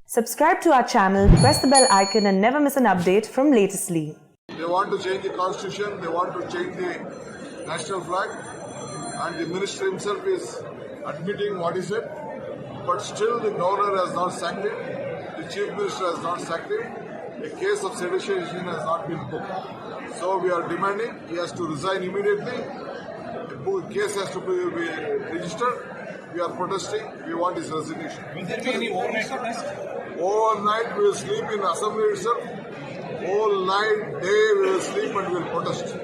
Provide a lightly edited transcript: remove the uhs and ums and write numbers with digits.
Subscribe to our channel, press the bell icon and never miss an update from Latestly. They want to change the constitution, they want to change the national flag, and the minister himself is admitting what he said, but still the governor has not sacked him, the chief minister has not sacked him, a case of sedition has not been booked. So we are demanding he has to resign immediately, the case has to be registered. We are protesting, we want his resignation. Will there be any overnight protest? Overnight we will sleep in assembly itself. Whole night, day we will sleep and we will protest.